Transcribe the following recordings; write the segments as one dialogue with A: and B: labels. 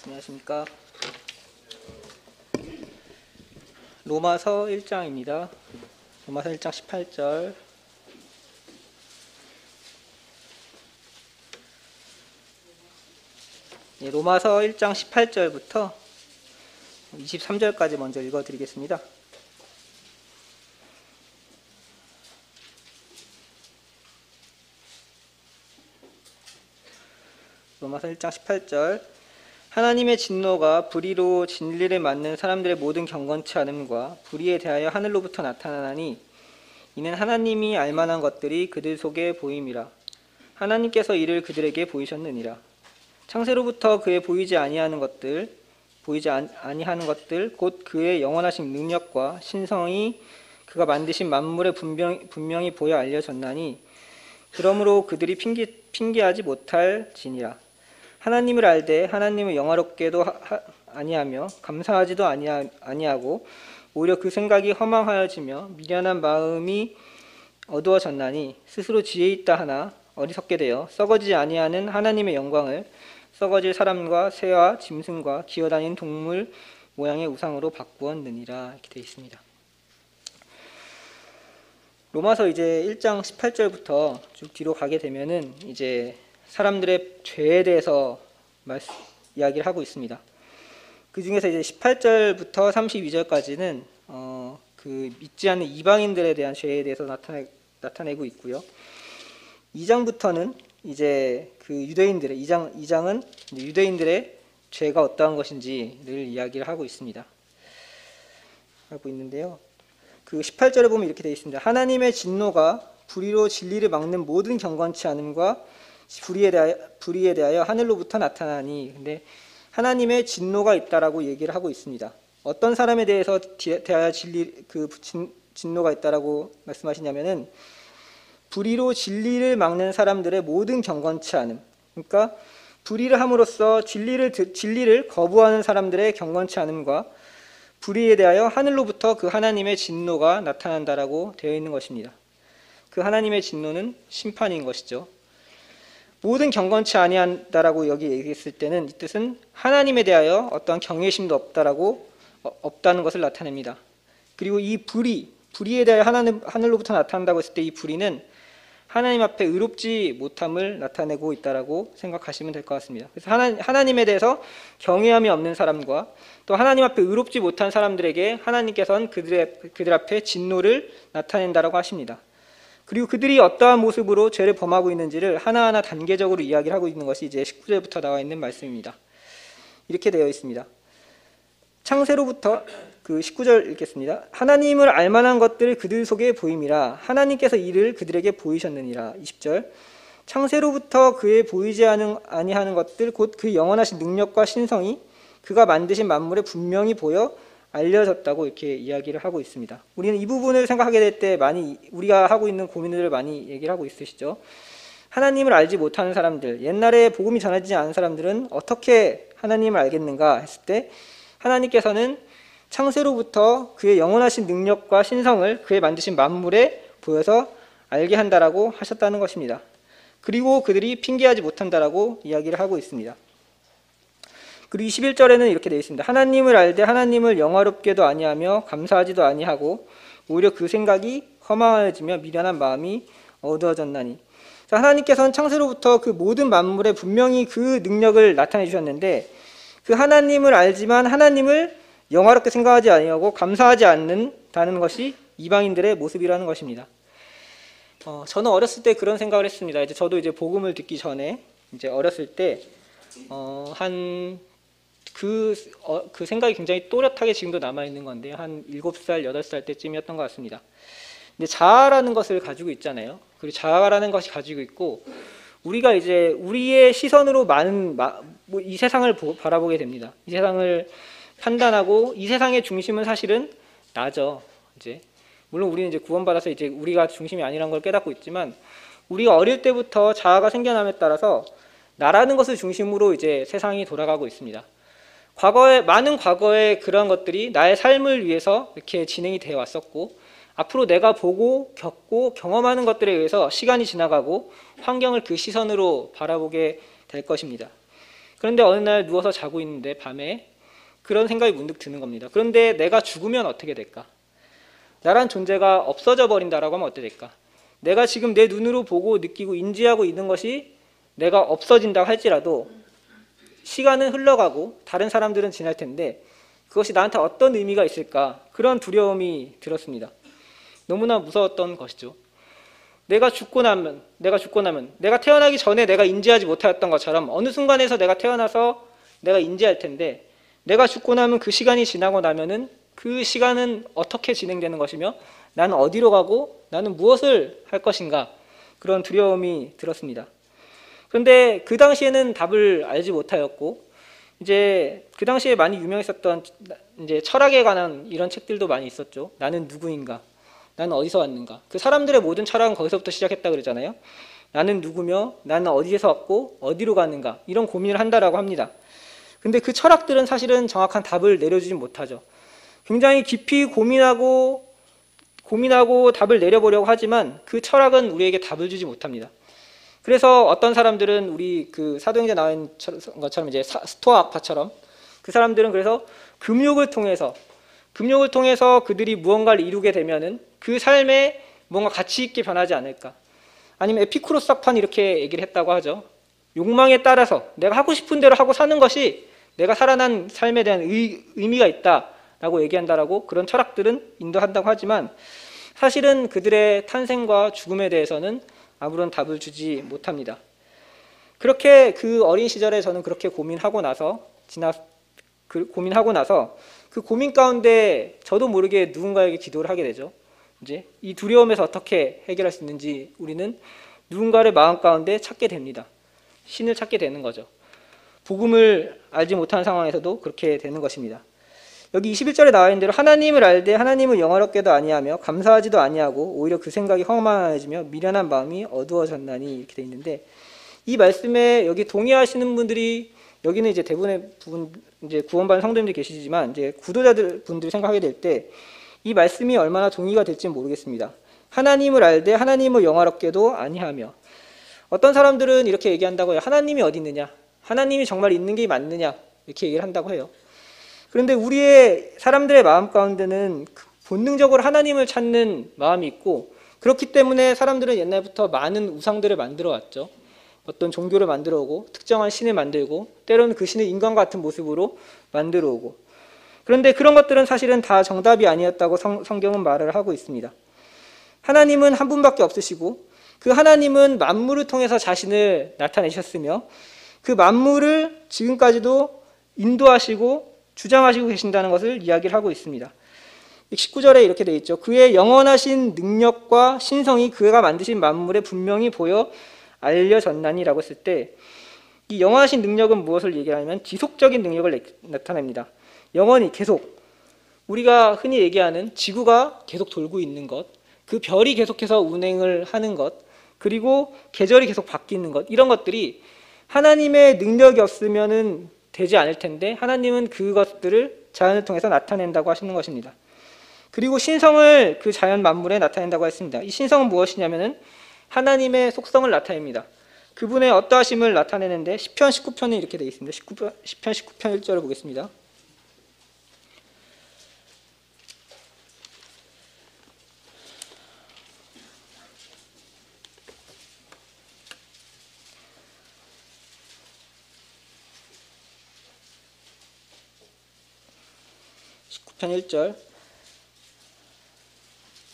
A: 안녕하십니까. 로마서 1장입니다. 로마서 1장 18절. 로마서 1장 18절부터 23절까지 먼저 읽어드리겠습니다. 로마서 1장 18절. 하나님의 진노가 불의로 진리를 막는 사람들의 모든 경건치 않음과 불의에 대하여 하늘로부터 나타나나니 이는 하나님이 알만한 것들이 그들 속에 보임이라. 하나님께서 이를 그들에게 보이셨느니라. 창세로부터 그의 보이지 아니하는 것들 곧 그의 영원하신 능력과 신성이 그가 만드신 만물에 분명히 보여 알려졌나니 그러므로 그들이 핑계하지 못할 지니라. 하나님을 알되 하나님을 영화롭게도 아니하며 감사하지도 아니하고 오히려 그 생각이 허망하여지며 미련한 마음이 어두워졌나니 스스로 지혜 있다 하나 어리석게 되어 썩어지지 아니하는 하나님의 영광을 썩어질 사람과 새와 짐승과 기어다니는 동물 모양의 우상으로 바꾸었느니라. 이렇게 되어 있습니다. 로마서 이제 1장 18절부터 쭉 뒤로 가게 되면은 이제 사람들의 죄에 대해서 이야기를 하고 있습니다. 그 중에서 이제 18절부터 32절까지는 그 믿지 않는 이방인들에 대한 죄에 대해서 나타내고 있고요. 2장부터는 이제 그 유대인들의 2장은 유대인들의 죄가 어떠한 것인지를 이야기를 하고 있습니다. 하고 있는데요. 그 18절에 보면 이렇게 되어 있습니다. 하나님의 진노가 불의로 진리를 막는 모든 경건치 않음과 불의에 대하여 하늘로부터 나타나니, 근데 하나님의 진노가 있다라고 얘기를 하고 있습니다. 어떤 사람에 대해서 대하여 진노가 있다라고 말씀하시냐면은 불의로 진리를 막는 사람들의 모든 경건치 않음, 그러니까 불의를 함으로써 진리를 거부하는 사람들의 경건치 않음과 불의에 대하여 하늘로부터 그 하나님의 진노가 나타난다라고 되어 있는 것입니다. 그 하나님의 진노는 심판인 것이죠. 모든 경건치 아니한다라고 여기 얘기했을 때는 이 뜻은 하나님에 대하여 어떠한 경외심도 없다는 것을 나타냅니다. 그리고 이 불의에 대하여 하늘로부터 나타난다고 했을 때 이 불의는 하나님 앞에 의롭지 못함을 나타내고 있다라고 생각하시면 될 것 같습니다. 그래서 하나님에 대해서 경외함이 없는 사람과 또 하나님 앞에 의롭지 못한 사람들에게 하나님께서는 그들 앞에 진노를 나타낸다라고 하십니다. 그리고 그들이 어떠한 모습으로 죄를 범하고 있는지를 하나하나 단계적으로 이야기를 하고 있는 것이 이제 19절부터 나와 있는 말씀입니다. 이렇게 되어 있습니다. 창세로부터 그 19절 읽겠습니다. 하나님을 알만한 것들을 그들 속에 보임이라. 하나님께서 이를 그들에게 보이셨느니라. 20절. 창세로부터 그의 보이지 아니하는 것들 곧 그 영원하신 능력과 신성이 그가 만드신 만물에 분명히 보여 알려졌다고 이렇게 이야기를 하고 있습니다. 우리는 이 부분을 생각하게 될 때 많이 우리가 하고 있는 고민들을 많이 얘기를 하고 있으시죠. 하나님을 알지 못하는 사람들, 옛날에 복음이 전해지지 않은 사람들은 어떻게 하나님을 알겠는가 했을 때 하나님께서는 창세로부터 그의 영원하신 능력과 신성을 그의 만드신 만물에 보여서 알게 한다라고 하셨다는 것입니다. 그리고 그들이 핑계하지 못한다라고 이야기를 하고 있습니다. 그리고 21절에는 이렇게 되어 있습니다. 하나님을 알되 하나님을 영화롭게도 아니하며 감사하지도 아니하고 오히려 그 생각이 허망해지며 미련한 마음이 어두워졌나니. 하나님께서는 창세로부터 그 모든 만물에 분명히 그 능력을 나타내 주셨는데 그 하나님을 알지만 하나님을 영화롭게 생각하지 아니하고 감사하지 않는다는 것이 이방인들의 모습이라는 것입니다. 저는 어렸을 때 그런 생각을 했습니다. 저도 이제 복음을 듣기 전에 이제 어렸을 때 그 생각이 굉장히 또렷하게 지금도 남아있는 건데 한 7살, 8살 때쯤이었던 것 같습니다. 근데 자아라는 것을 가지고 있잖아요. 그리고 자아라는 것이 가지고 있고 우리가 이제 우리의 시선으로 이 세상을 바라보게 됩니다. 이 세상을 판단하고 이 세상의 중심은 사실은 나죠. 이제 물론 우리는 이제 구원받아서 이제 우리가 중심이 아니라는 걸 깨닫고 있지만 우리가 어릴 때부터 자아가 생겨남에 따라서 나라는 것을 중심으로 이제 세상이 돌아가고 있습니다. 많은 과거에 그런 것들이 나의 삶을 위해서 이렇게 진행이 되어 왔었고 앞으로 내가 보고 겪고 경험하는 것들에 의해서 시간이 지나가고 환경을 그 시선으로 바라보게 될 것입니다. 그런데 어느 날 누워서 자고 있는데 밤에 그런 생각이 문득 드는 겁니다. 그런데 내가 죽으면 어떻게 될까? 나란 존재가 없어져 버린다라고 하면 어떻게 될까? 내가 지금 내 눈으로 보고 느끼고 인지하고 있는 것이 내가 없어진다고 할지라도 시간은 흘러가고 다른 사람들은 지날 텐데 그것이 나한테 어떤 의미가 있을까? 그런 두려움이 들었습니다. 너무나 무서웠던 것이죠. 내가 죽고 나면 내가 태어나기 전에 내가 인지하지 못하였던 것처럼 어느 순간에서 내가 태어나서 내가 인지할 텐데 내가 죽고 나면 그 시간이 지나고 나면은 그 시간은 어떻게 진행되는 것이며 나는 어디로 가고 나는 무엇을 할 것인가, 그런 두려움이 들었습니다. 그런데 그 당시에는 답을 알지 못하였고 이제 그 당시에 많이 유명했었던 이제 철학에 관한 이런 책들도 많이 있었죠. 나는 누구인가? 나는 어디서 왔는가? 그 사람들의 모든 철학은 거기서부터 시작했다 그러잖아요. 나는 누구며 나는 어디에서 왔고 어디로 가는가? 이런 고민을 한다라고 합니다. 근데 그 철학들은 사실은 정확한 답을 내려주지 못하죠. 굉장히 깊이 고민하고 답을 내려보려고 하지만 그 철학은 우리에게 답을 주지 못합니다. 그래서 어떤 사람들은 우리 그 사도행전에 나와 있는 것처럼 이제 스토아 학파처럼 그 사람들은 그래서 금욕을 통해서 그들이 무언가를 이루게 되면은 그 삶에 뭔가 가치 있게 변하지 않을까. 아니면 에피쿠로스 학파는 이렇게 얘기를 했다고 하죠. 욕망에 따라서 내가 하고 싶은 대로 하고 사는 것이 내가 살아난 삶에 대한 의미가 있다라고 얘기한다라고 그런 철학들은 인도한다고 하지만 사실은 그들의 탄생과 죽음에 대해서는 아무런 답을 주지 못합니다. 그렇게 그 어린 시절에 저는 그렇게 고민하고 나서 그 고민 가운데 저도 모르게 누군가에게 기도를 하게 되죠. 이제 이 두려움에서 어떻게 해결할 수 있는지 우리는 누군가를 마음 가운데 찾게 됩니다. 신을 찾게 되는 거죠. 복음을 알지 못하는 상황에서도 그렇게 되는 것입니다. 여기 21절에 나와 있는 대로 하나님을 알되 하나님을 영화롭게도 아니하며 감사하지도 아니하고 오히려 그 생각이 허망해지며 미련한 마음이 어두워졌나니 이렇게 돼 있는데 이 말씀에 여기 동의하시는 분들이 여기는 이제 대부분의 부분 이제 구원받은 성도님들이 계시지만 이제 구도자들 분들이 생각하게 될 때 이 말씀이 얼마나 동의가 될지는 모르겠습니다. 하나님을 알되 하나님을 영화롭게도 아니하며 어떤 사람들은 이렇게 얘기한다고 해요. 하나님이 어디 있느냐? 하나님이 정말 있는 게 맞느냐? 이렇게 얘기를 한다고 해요. 그런데 우리의 사람들의 마음 가운데는 본능적으로 하나님을 찾는 마음이 있고 그렇기 때문에 사람들은 옛날부터 많은 우상들을 만들어 왔죠. 어떤 종교를 만들어 오고 특정한 신을 만들고 때로는 그 신을 인간 같은 모습으로 만들어 오고 그런데 그런 것들은 사실은 다 정답이 아니었다고 성경은 말을 하고 있습니다. 하나님은 한 분밖에 없으시고 그 하나님은 만물을 통해서 자신을 나타내셨으며 그 만물을 지금까지도 인도하시고 주장하시고 계신다는 것을 이야기를 하고 있습니다. 19절에 이렇게 되어 있죠. 그의 영원하신 능력과 신성이 그가 만드신 만물에 분명히 보여 알려졌나니라고 했을 때 이 영원하신 능력은 무엇을 얘기하냐면 지속적인 능력을 나타냅니다. 영원히 계속 우리가 흔히 얘기하는 지구가 계속 돌고 있는 것, 그 별이 계속해서 운행을 하는 것, 그리고 계절이 계속 바뀌는 것, 이런 것들이 하나님의 능력이 없으면은 되지 않을 텐데 하나님은 그것들을 자연을 통해서 나타낸다고 하시는 것입니다. 그리고 신성을 그 자연 만물에 나타낸다고 했습니다. 이 신성은 무엇이냐면은 하나님의 속성을 나타냅니다. 그분의 어떠하심을 나타내는데 시편 19편에 이렇게 되어 있습니다. 시편 19편 1절을 보겠습니다. 편 1절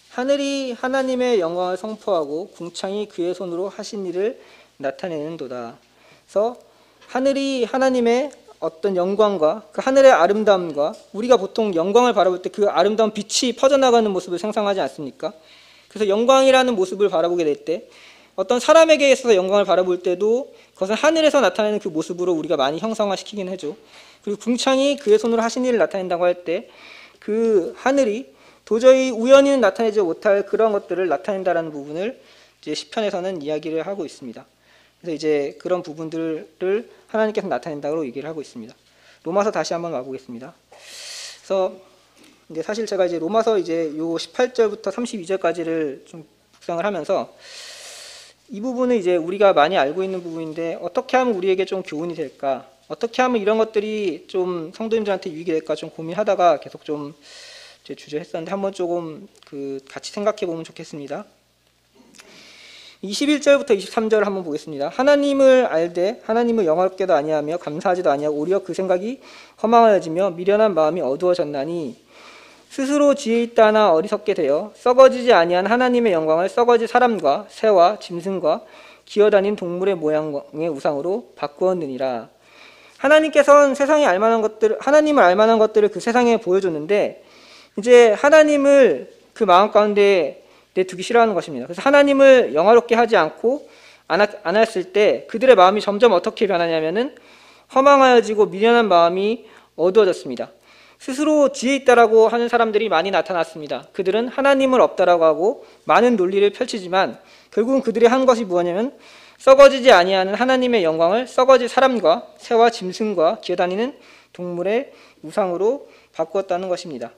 A: 하늘이 하나님의 영광을 선포하고 궁창이 그의 손으로 하신 일을 나타내는도다. 그래서 하늘이 하나님의 어떤 영광과 그 하늘의 아름다움과 우리가 보통 영광을 바라볼 때 그 아름다운 빛이 퍼져나가는 모습을 상상하지 않습니까? 그래서 영광이라는 모습을 바라보게 될 때 어떤 사람에게 있어서 영광을 바라볼 때도 그것은 하늘에서 나타내는 그 모습으로 우리가 많이 형상화시키긴 하죠. 그리고 궁창이 그의 손으로 하신 일을 나타낸다고 할 때 그 하늘이 도저히 우연히는 나타내지 못할 그런 것들을 나타낸다라는 부분을 이제 시편에서는 이야기를 하고 있습니다. 그래서 이제 그런 부분들을 하나님께서 나타낸다고 얘기를 하고 있습니다. 로마서 다시 한번 와보겠습니다. 그래서 이제 사실 제가 이제 로마서 이제 요 18절부터 32절까지를 좀 묵상을 하면서 이 부분은 이제 우리가 많이 알고 있는 부분인데 어떻게 하면 우리에게 좀 교훈이 될까 어떻게 하면 이런 것들이 좀 성도님들한테 유익이 될까 좀 고민하다가 계속 좀 제 주저했었는데 한번 조금 같이 생각해 보면 좋겠습니다. 21절부터 23절을 한번 보겠습니다. 하나님을 알되 하나님을 영화롭게도 아니하며 감사하지도 아니하고 오히려 그 생각이 허망하여지며 미련한 마음이 어두워졌나니 스스로 지혜 있다나 어리석게 되어 썩어지지 아니한 하나님의 영광을 썩어질 사람과 새와 짐승과 기어다닌 동물의 모양의 우상으로 바꾸었느니라. 하나님께서는 하나님을 알만한 것들을 그 세상에 보여줬는데 이제 하나님을 그 마음 가운데 내두기 싫어하는 것입니다. 그래서 하나님을 영화롭게 하지 않고 안 했을 때 그들의 마음이 점점 어떻게 변하냐면은 허망하여지고 미련한 마음이 어두워졌습니다. 스스로 지혜 있다라고 하는 사람들이 많이 나타났습니다. 그들은 하나님을 없다라고 하고 많은 논리를 펼치지만 결국은 그들이 한 것이 무엇이냐면 썩어지지 아니하는 하나님의 영광을 썩어질 사람과 새와 짐승과 기어다니는 동물의 우상으로 바꾸었다는 것입니다.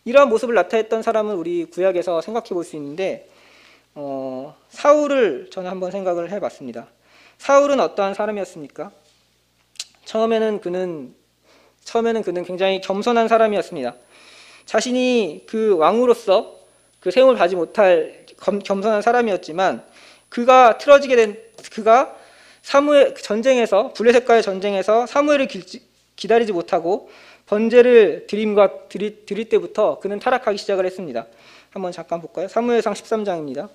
A: 이러한 모습을 나타냈던 사람은 우리 구약에서 생각해 볼 수 있는데 사울을 저는 한번 생각을 해봤습니다. 사울은 어떠한 사람이었습니까? 처음에는 그는 굉장히 겸손한 사람이었습니다. 자신이 그 왕으로서 그 세움을 받지 못할 겸손한 사람이었지만 그가 사무엘 전쟁에서 블레셋과의 전쟁에서 사무엘을 기다리지 못하고 번제를 드릴 때부터 그는 타락하기 시작을 했습니다. 한번 잠깐 볼까요? 사무엘상 13장입니다.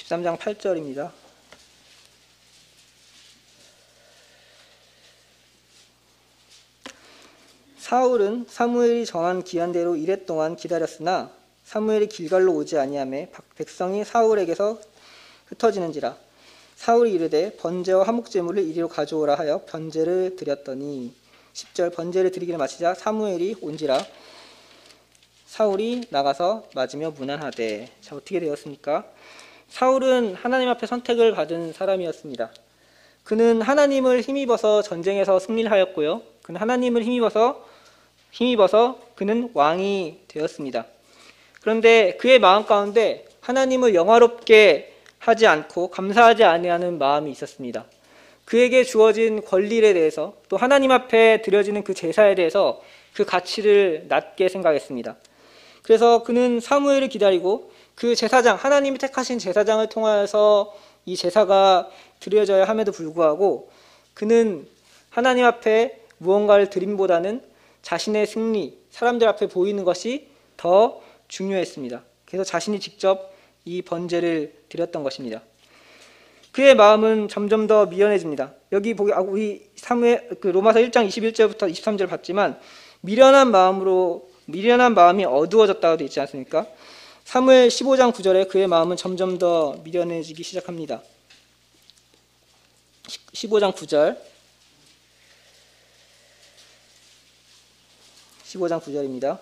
A: (13장) 8절입니다. 사울은 사무엘이 정한 기한대로 이랫 동안 기다렸으나 사무엘이 길갈로 오지 아니하매 백성이 사울에게서 흩어지는지라. 사울이 이르되 번제와 화목제물을 이리로 가져오라 하여 번제를 드렸더니 10절 번제를 드리기를 마치자 사무엘이 온지라. 사울이 나가서 맞으며 문안하되. 자, 어떻게 되었습니까? 사울은 하나님 앞에 선택을 받은 사람이었습니다. 그는 하나님을 힘입어서 전쟁에서 승리를 하였고요. 그는 하나님을 힘입어서 그는 왕이 되었습니다. 그런데 그의 마음 가운데 하나님을 영화롭게 하지 않고 감사하지 아니하는 마음이 있었습니다. 그에게 주어진 권리에 대해서 또 하나님 앞에 드려지는 그 제사에 대해서 그 가치를 낮게 생각했습니다. 그래서 그는 사무엘을 기다리고 그 제사장, 하나님이 택하신 제사장을 통하여서 이 제사가 드려져야 함에도 불구하고 그는 하나님 앞에 무언가를 드림보다는 자신의 승리, 사람들 앞에 보이는 것이 더 중요했습니다. 그래서 자신이 직접 이 번제를 드렸던 것입니다. 그의 마음은 점점 더 미련해집니다. 여기 우리 로마서 1장 21절부터 23절 봤지만 미련한 마음이 어두워졌다고 되어 있지 않습니까? 사무엘 15장 9절에 그의 마음은 점점 더 미련해지기 시작합니다. 15장 9절. 15장 9절입니다.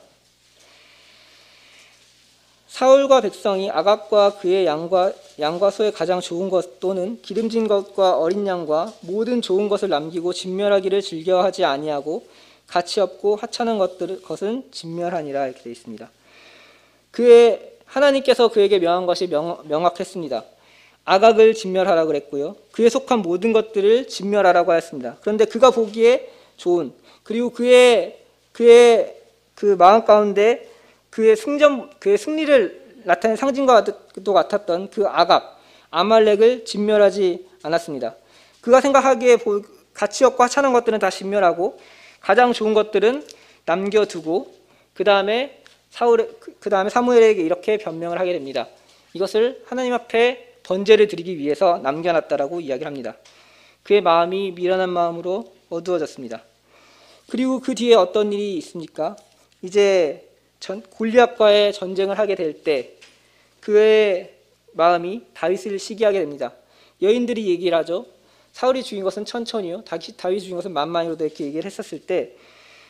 A: 사울과 백성이 아각과 그의 양과 소의 가장 좋은 것 또는 기름진 것과 어린 양과 모든 좋은 것을 남기고 진멸하기를 즐겨하지 아니하고 가치 없고 하찮은 것은 진멸하니라. 이렇게 되어 있습니다. 하나님께서 그에게 명한 것이 명확했습니다. 아각을 진멸하라고 그랬고요. 그에 속한 모든 것들을 진멸하라고 하였습니다. 그런데 그가 보기에 좋은, 그리고 그의 그 마음 가운데 그의 승리를 나타낸 상징과도 같았던 그 아말렉을 진멸하지 않았습니다. 그가 생각하기에 가치 없고 하찮은 것들은 다 진멸하고 가장 좋은 것들은 남겨두고 그 다음에 사무엘에게 이렇게 변명을 하게 됩니다. 이것을 하나님 앞에 번제를 드리기 위해서 남겨놨다라고 이야기를 합니다. 그의 마음이 미련한 마음으로 어두워졌습니다. 그리고 그 뒤에 어떤 일이 있습니까? 이제 골리앗과의 전쟁을 하게 될 때 그의 마음이 다윗을 시기하게 됩니다. 여인들이 얘기를 하죠. 사울이 죽인 것은 천천히요, 다윗이 죽인 것은 만만히로도 이렇게 얘기를 했었을 때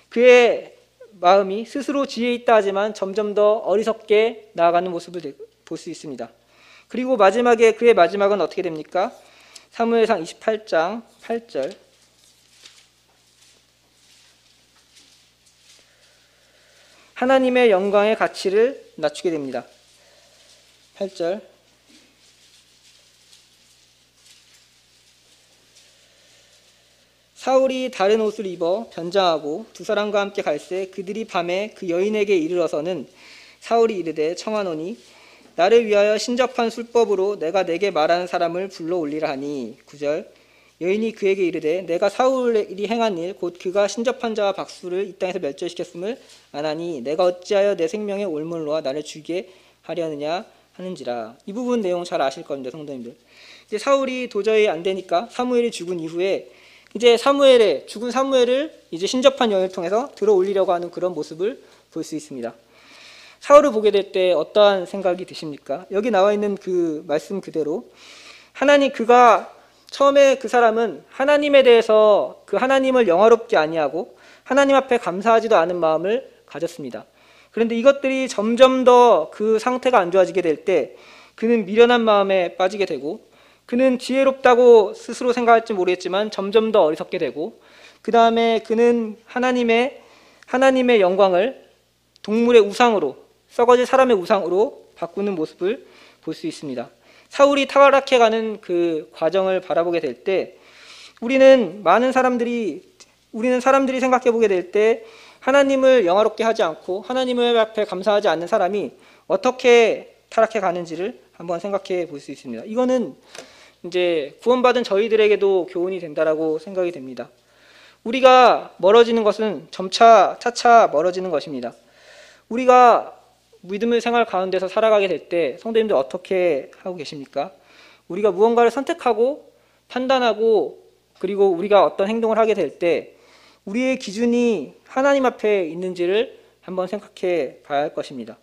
A: 그의 마음이 스스로 지혜 있다 하지만 점점 더 어리석게 나아가는 모습을 볼 수 있습니다. 그리고 마지막에 그의 마지막은 어떻게 됩니까? 사무엘상 28장 8절. 하나님의 영광의 가치를 낮추게 됩니다. 8절. 사울이 다른 옷을 입어 변장하고 두 사람과 함께 갈새 그들이 밤에 그 여인에게 이르러서는 사울이 이르되 청하노니 나를 위하여 신접한 술법으로 내가 내게 말하는 사람을 불러 올리라 하니. 9절. 여인이 그에게 이르되 내가 사울이 행한 일 곧 그가 신접한 자와 박수를 이 땅에서 멸절시켰음을 아나니 내가 어찌하여 내 생명의 올물로와 나를 죽게 하려느냐 하는지라. 이 부분 내용 잘 아실 겁니다, 성도님들. 이제 사울이 도저히 안 되니까 사무엘이 죽은 이후에 이제 죽은 사무엘을 이제 신접한 여인을 통해서 들어 올리려고 하는 그런 모습을 볼 수 있습니다. 사울을 보게 될 때 어떠한 생각이 드십니까? 여기 나와 있는 그 말씀 그대로 처음에 그 사람은 하나님에 대해서 그 하나님을 영화롭게 아니하고 하나님 앞에 감사하지도 않은 마음을 가졌습니다. 그런데 이것들이 점점 더 그 상태가 안 좋아지게 될 때 그는 미련한 마음에 빠지게 되고 그는 지혜롭다고 스스로 생각할지 모르겠지만 점점 더 어리석게 되고 그 다음에 그는 하나님의 영광을 동물의 우상으로 썩어질 사람의 우상으로 바꾸는 모습을 볼 수 있습니다. 사울이 타락해가는 그 과정을 바라보게 될 때 우리는 사람들이 생각해보게 될 때 하나님을 영화롭게 하지 않고 하나님을 앞에 감사하지 않는 사람이 어떻게 타락해가는지를 한번 생각해 볼 수 있습니다. 이거는 이제 구원받은 저희들에게도 교훈이 된다라고 생각이 됩니다. 우리가 멀어지는 것은 차차 멀어지는 것입니다. 우리가 믿음의 생활 가운데서 살아가게 될 때 성도님들 어떻게 하고 계십니까? 우리가 무언가를 선택하고 판단하고 그리고 우리가 어떤 행동을 하게 될 때 우리의 기준이 하나님 앞에 있는지를 한번 생각해 봐야 할 것입니다.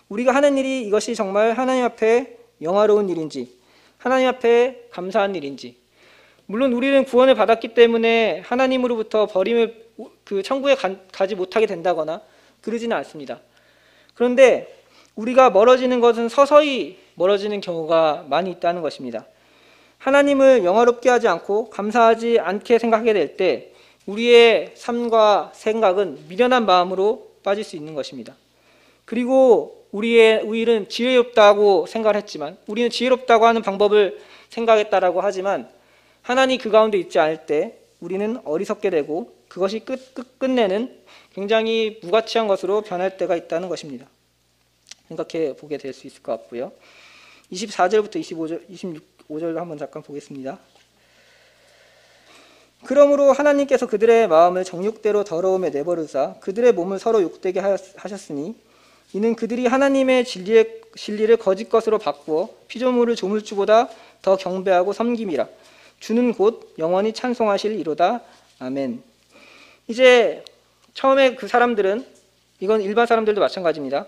A: 우리가 하는 일이 이것이 정말 하나님 앞에 영화로운 일인지 하나님 앞에 감사한 일인지. 물론 우리는 구원을 받았기 때문에 하나님으로부터 버림을 천국에 가지 못하게 된다거나 그러지는 않습니다. 그런데 우리가 멀어지는 것은 서서히 멀어지는 경우가 많이 있다는 것입니다. 하나님을 영화롭게 하지 않고 감사하지 않게 생각하게 될 때 우리의 삶과 생각은 미련한 마음으로 빠질 수 있는 것입니다. 그리고 우리는 지혜롭다고 생각을 했지만 우리는 지혜롭다고 하는 방법을 생각했다라고 하지만 하나님 그 가운데 있지 않을 때 우리는 어리석게 되고 그것이 끝내는 굉장히 무가치한 것으로 변할 때가 있다는 것입니다. 생각해 보게 될 수 있을 것 같고요. 24절부터 26절을 한번 잠깐 보겠습니다. 그러므로 하나님께서 그들의 마음을 정욕대로 더러움에 내버리사 그들의 몸을 서로 욕되게 하셨으니 이는 그들이 하나님의 진리를 거짓 것으로 바꾸어 피조물을 조물주보다 더 경배하고 섬김이라. 주는 곧 영원히 찬송하실 이로다. 아멘. 이제 처음에 그 사람들은 이건 일반 사람들도 마찬가지입니다.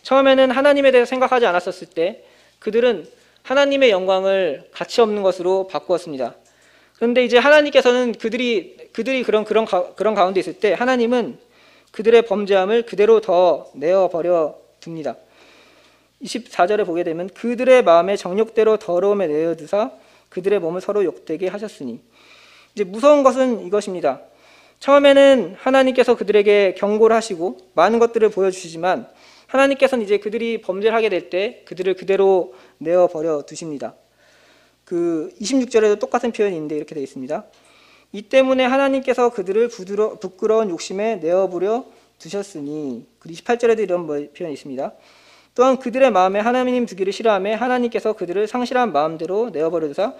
A: 처음에는 하나님에 대해서 생각하지 않았었을 때 그들은 하나님의 영광을 가치 없는 것으로 바꾸었습니다. 그런데 이제 하나님께서는 그들이 그런 가운데 있을 때 하나님은 그들의 범죄함을 그대로 더 내어버려 둡니다. 24절에 보게 되면 그들의 마음에 정욕대로 더러움에 내어두사 그들의 몸을 서로 욕되게 하셨으니. 이제 무서운 것은 이것입니다. 처음에는 하나님께서 그들에게 경고를 하시고 많은 것들을 보여주시지만 하나님께서는 이제 그들이 범죄를 하게 될 때 그들을 그대로 내어버려 두십니다. 26절에도 똑같은 표현이 있는데 이렇게 되어 있습니다. 이 때문에 하나님께서 그들을 부끄러운 욕심에 내어버려 두셨으니. 그리고 28절에도 이런 표현이 있습니다. 또한 그들의 마음에 하나님 두기를 싫어하며 하나님께서 그들을 상실한 마음대로 내어버려 두사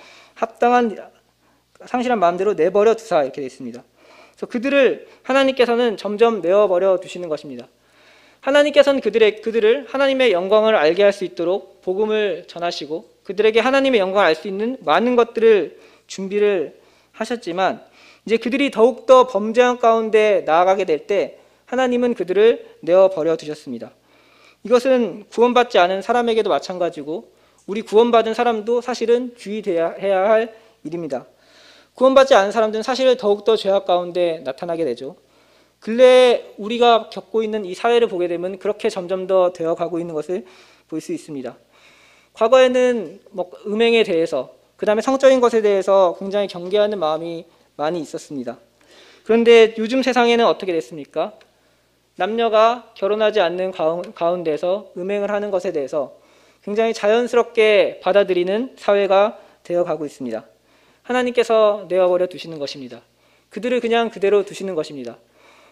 A: 상실한 마음대로 내버려 두사 이렇게 되어 있습니다. 그래서 그들을 하나님께서는 점점 내어버려 두시는 것입니다. 하나님께서는 그들을 하나님의 영광을 알게 할 수 있도록 복음을 전하시고 그들에게 하나님의 영광을 알 수 있는 많은 것들을 준비를 하셨지만 이제 그들이 더욱더 범죄한 가운데 나아가게 될 때 하나님은 그들을 내어버려 두셨습니다. 이것은 구원받지 않은 사람에게도 마찬가지고 우리 구원받은 사람도 사실은 주의해야 할 일입니다. 구원받지 않은 사람들은 사실 더욱더 죄악 가운데 나타나게 되죠. 근래 우리가 겪고 있는 이 사회를 보게 되면 그렇게 점점 더 되어가고 있는 것을 볼 수 있습니다. 과거에는 음행에 대해서, 그 다음에 성적인 것에 대해서 굉장히 경계하는 마음이 많이 있었습니다. 그런데 요즘 세상에는 어떻게 됐습니까? 남녀가 결혼하지 않는 가운데서 음행을 하는 것에 대해서 굉장히 자연스럽게 받아들이는 사회가 되어가고 있습니다. 하나님께서 내어버려 두시는 것입니다. 그들을 그냥 그대로 두시는 것입니다.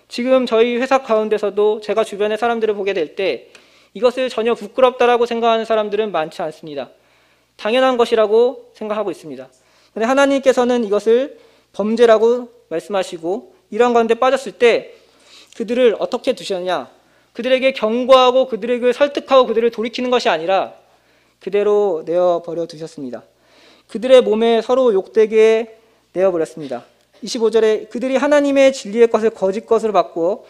A: 지금 저희 회사 가운데서도 제가 주변의 사람들을 보게 될 때 이것을 전혀 부끄럽다라고 생각하는 사람들은 많지 않습니다. 당연한 것이라고 생각하고 있습니다. 그런데 하나님께서는 이것을 범죄라고 말씀하시고 이런 가운데 빠졌을 때 그들을 어떻게 두셨냐? 그들에게 경고하고 그들에게 설득하고 그들을 돌이키는 것이 아니라 그대로 내어버려 두셨습니다. 그들의 몸에 서로 욕되게 내어버렸습니다. 25절에 그들이 하나님의 진리의 것을 거짓 것으로 바꾸어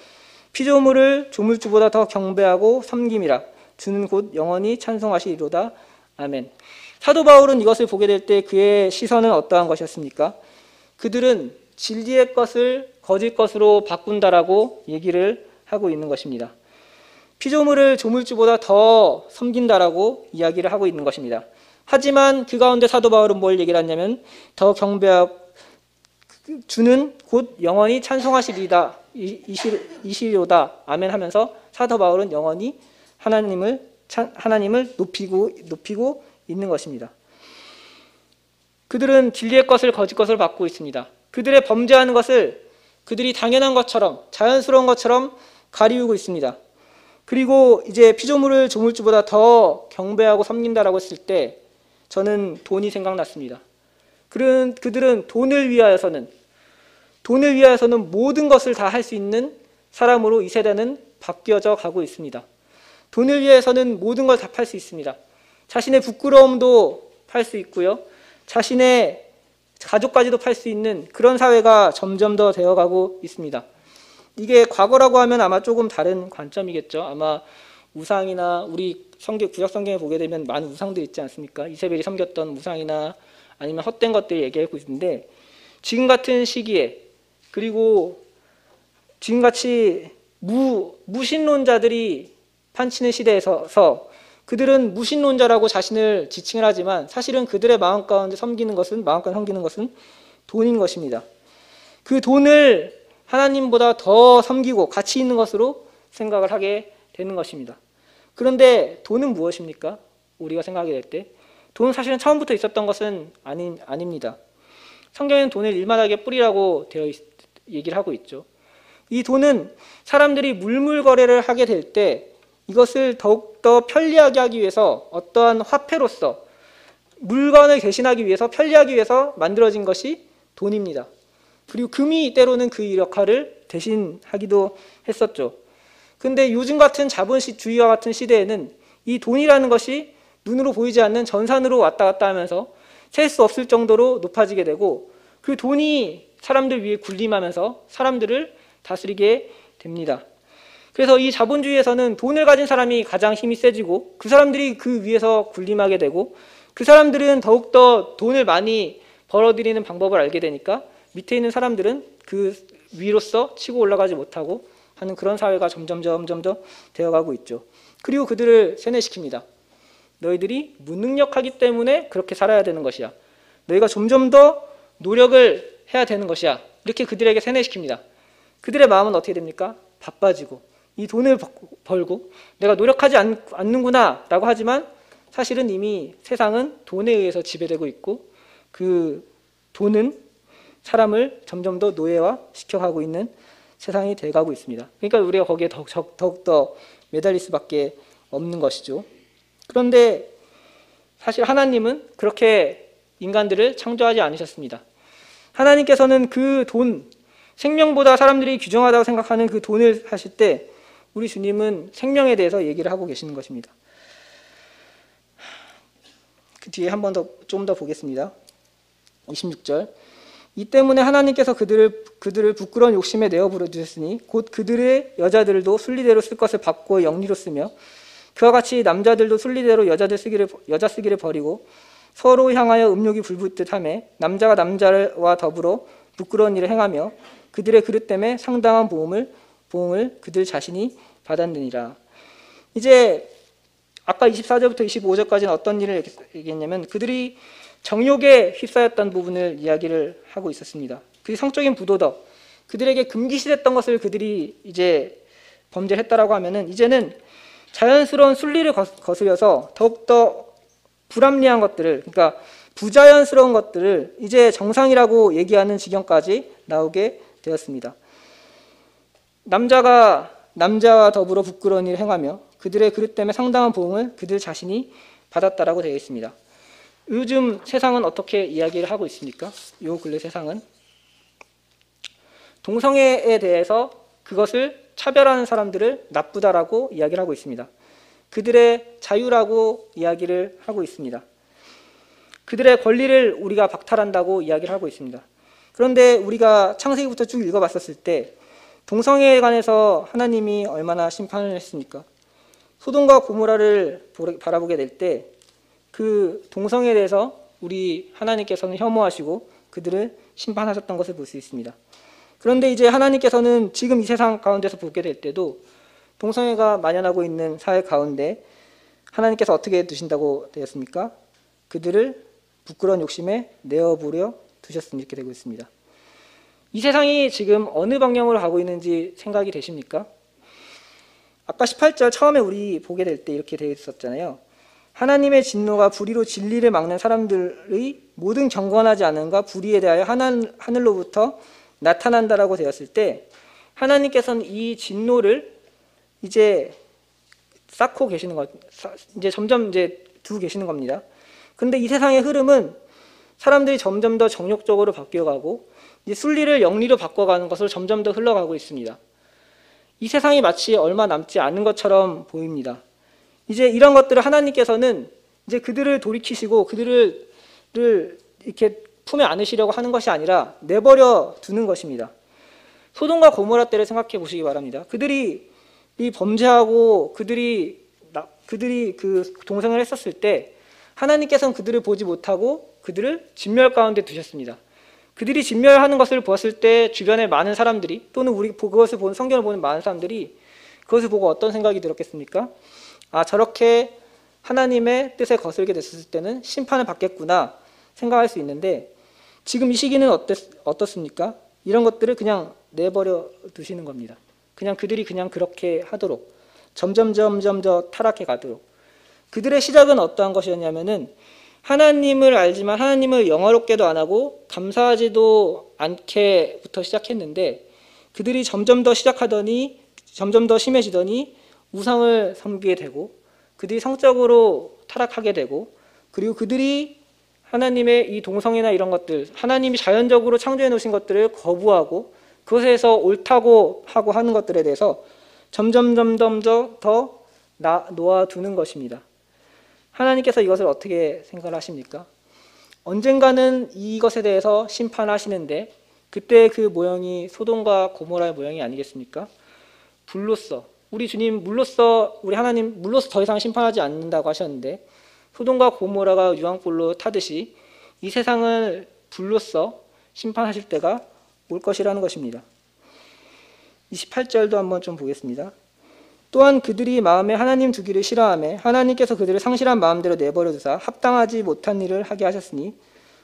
A: 피조물을 조물주보다 더 경배하고 섬김이라. 주는 곧 영원히 찬송하시리로다. 아멘. 사도 바울은 이것을 보게 될 때 그의 시선은 어떠한 것이었습니까? 그들은 진리의 것을 거짓 것으로 바꾼다라고 얘기를 하고 있는 것입니다. 피조물을 조물주보다 더 섬긴다라고 이야기를 하고 있는 것입니다. 하지만 그 가운데 사도 바울은 뭘 얘기를 하냐면 더 경배하고 주는 곧 영원히 찬송하시리다 이시로다 아멘 하면서 사도 바울은 영원히 하나님을 높이고 있는 것입니다. 그들은 진리의 것을 거짓 것으로 바꾸고 있습니다. 그들의 범죄하는 것을 그들이 당연한 것처럼 자연스러운 것처럼 가리우고 있습니다. 그리고 이제 피조물을 조물주보다 더 경배하고 섬긴다라고 했을 때 저는 돈이 생각났습니다. 그들은 돈을 위하여서는 모든 것을 다 할 수 있는 사람으로 이 세대는 바뀌어져 가고 있습니다. 돈을 위해서는 모든 걸 다 팔 수 있습니다. 자신의 부끄러움도 팔 수 있고요. 자신의 가족까지도 팔 수 있는 그런 사회가 점점 더 되어가고 있습니다. 이게 과거라고 하면 아마 조금 다른 관점이겠죠. 아마 우상이나 우리 구약 성경에 보게 되면 많은 우상들이 있지 않습니까? 이세벨이 섬겼던 우상이나 아니면 헛된 것들을 얘기하고 있는데 지금 같은 시기에 그리고 지금같이 무신론자들이 판치는 시대에서 그들은 무신론자라고 자신을 지칭을 하지만 사실은 그들의 마음 가운데 섬기는 것은 돈인 것입니다. 그 돈을 하나님보다 더 섬기고 가치 있는 것으로 생각을 하게 되는 것입니다. 그런데 돈은 무엇입니까? 우리가 생각하게 될 때 돈은 사실은 처음부터 있었던 것은 아닙니다. 성경에는 돈을 일마다하게 뿌리라고 얘기를 하고 있죠. 이 돈은 사람들이 물물거래를 하게 될 때 이것을 더욱더 편리하게 하기 위해서 어떠한 화폐로서 물건을 대신하기 위해서 편리하기 위해서 만들어진 것이 돈입니다. 그리고 금이 때로는 그 역할을 대신하기도 했었죠. 근데 요즘 같은 자본주의와 같은 시대에는 이 돈이라는 것이 눈으로 보이지 않는 전산으로 왔다 갔다 하면서 셀 수 없을 정도로 높아지게 되고 그 돈이 사람들 위에 군림하면서 사람들을 다스리게 됩니다. 그래서 이 자본주의에서는 돈을 가진 사람이 가장 힘이 세지고 그 사람들이 그 위에서 군림하게 되고 그 사람들은 더욱더 돈을 많이 벌어들이는 방법을 알게 되니까 밑에 있는 사람들은 그 위로서 치고 올라가지 못하고 하는 그런 사회가 점점 더 되어가고 있죠. 그리고 그들을 세뇌시킵니다. 너희들이 무능력하기 때문에 그렇게 살아야 되는 것이야. 너희가 점점 더 노력을 해야 되는 것이야. 이렇게 그들에게 세뇌시킵니다. 그들의 마음은 어떻게 됩니까? 바빠지고 이 돈을 벌고 내가 노력하지 않는구나 라고 하지만 사실은 이미 세상은 돈에 의해서 지배되고 있고 그 돈은 사람을 점점 더 노예화 시켜가고 있는 세상이 돼가고 있습니다. 그러니까 우리가 거기에 더욱더 매달릴 수밖에 없는 것이죠. 그런데 사실 하나님은 그렇게 인간들을 창조하지 않으셨습니다. 하나님께서는 그 돈, 생명보다 사람들이 귀중하다고 생각하는 그 돈을 하실 때 우리 주님은 생명에 대해서 얘기를 하고 계시는 것입니다. 그 뒤에 한 번 더 좀 더 보겠습니다. 26절. 이 때문에 하나님께서 그들을 부끄러운 욕심에 내어 부르셨으니 곧 그들의 여자들도 순리대로 쓸 것을 바꾸어 영리로 쓰며 그와 같이 남자들도 순리대로 여자 쓰기를 버리고 서로 향하여 음욕이 불붙듯 하며 남자가 남자와 더불어 부끄러운 일을 행하며 그들의 그릇 때문에 상당한 보험을 보응을 그들 자신이 받았느니라. 이제 아까 24절부터 25절까지는 어떤 일을 얘기했냐면 그들이 정욕에 휩싸였던 부분을 이야기를 하고 있었습니다. 그 성적인 부도덕, 그들에게 금기시됐던 것을 그들이 이제 범죄를 했다라고 하면은 이제는 자연스러운 순리를 거스려서 더욱더 불합리한 것들을, 그러니까 부자연스러운 것들을 이제 정상이라고 얘기하는 지경까지 나오게 되었습니다. 남자가 남자와 더불어 부끄러운 일을 행하며 그들의 그릇 때문에 상당한 보응을 그들 자신이 받았다라고 되어 있습니다. 요즘 세상은 어떻게 이야기를 하고 있습니까? 요 근래 세상은 동성애에 대해서 그것을 차별하는 사람들을 나쁘다라고 이야기를 하고 있습니다. 그들의 자유라고 이야기를 하고 있습니다. 그들의 권리를 우리가 박탈한다고 이야기를 하고 있습니다. 그런데 우리가 창세기부터 쭉 읽어봤었을 때 동성애에 관해서 하나님이 얼마나 심판을 했습니까? 소돔과 고모라를 바라보게 될 때 그 동성애에 대해서 우리 하나님께서는 혐오하시고 그들을 심판하셨던 것을 볼 수 있습니다. 그런데 이제 하나님께서는 지금 이 세상 가운데서 보게 될 때도 동성애가 만연하고 있는 사회 가운데 하나님께서 어떻게 두신다고 되었습니까? 그들을 부끄러운 욕심에 내어버려 두셨으니 이렇게 되고 있습니다. 이 세상이 지금 어느 방향으로 가고 있는지 생각이 되십니까? 아까 18절 처음에 우리 보게 될 때 이렇게 되어 있었잖아요. 하나님의 진노가 불의로 진리를 막는 사람들의 모든 경건하지 않음과 불의에 대하여 하늘로부터 나타난다라고 되었을 때 하나님께서는 이 진노를 이제 쌓고 계시는 것, 이제 점점 이제 두고 계시는 겁니다. 그런데 이 세상의 흐름은 사람들이 점점 더 정욕적으로 바뀌어가고 이제 순리를 영리로 바꿔가는 것으로 점점 더 흘러가고 있습니다. 이 세상이 마치 얼마 남지 않은 것처럼 보입니다. 이제 이런 것들을 하나님께서는 이제 그들을 돌이키시고 그들을 이렇게 품에 안으시려고 하는 것이 아니라 내버려 두는 것입니다. 소돔과 고모라 때를 생각해 보시기 바랍니다. 그들이 이 범죄하고 그들이 그 동성을 했었을 때 하나님께서는 그들을 보지 못하고 그들을 진멸 가운데 두셨습니다. 그들이 진멸하는 것을 보았을 때 주변의 많은 사람들이 또는 우리 그것을 보는 성경을 보는 많은 사람들이 그것을 보고 어떤 생각이 들었겠습니까? 아, 저렇게 하나님의 뜻에 거슬게 됐을 때는 심판을 받겠구나 생각할 수 있는데 지금 이 시기는 어떻습니까? 이런 것들을 그냥 내버려 두시는 겁니다. 그냥 그들이 그냥 그렇게 하도록 점점 더 타락해 가도록. 그들의 시작은 어떠한 것이었냐면은 하나님을 알지만 하나님을 영화롭게도 안 하고 감사하지도 않게부터 시작했는데 그들이 점점 더 시작하더니 점점 더 심해지더니 우상을 섬기게 되고 그들이 성적으로 타락하게 되고 그리고 그들이 하나님의 이 동성애나 이런 것들 하나님이 자연적으로 창조해 놓으신 것들을 거부하고 그것에서 옳다고 하고 하는 것들에 대해서 점점 더 놓아두는 것입니다. 하나님께서 이것을 어떻게 생각을 하십니까? 언젠가는 이것에 대해서 심판하시는데 그때 그 모형이 소돔과 고모라의 모형이 아니겠습니까? 불로써 우리 주님 물로써 우리 하나님 물로써 더 이상 심판하지 않는다고 하셨는데 소돔과 고모라가 유황불로 타듯이 이 세상을 불로써 심판하실 때가 올 것이라는 것입니다. 28절도 한번 좀 보겠습니다. 또한 그들이 마음에 하나님 두기를 싫어하며 하나님께서 그들을 상실한 마음대로 내버려 두사 합당하지 못한 일을 하게 하셨으니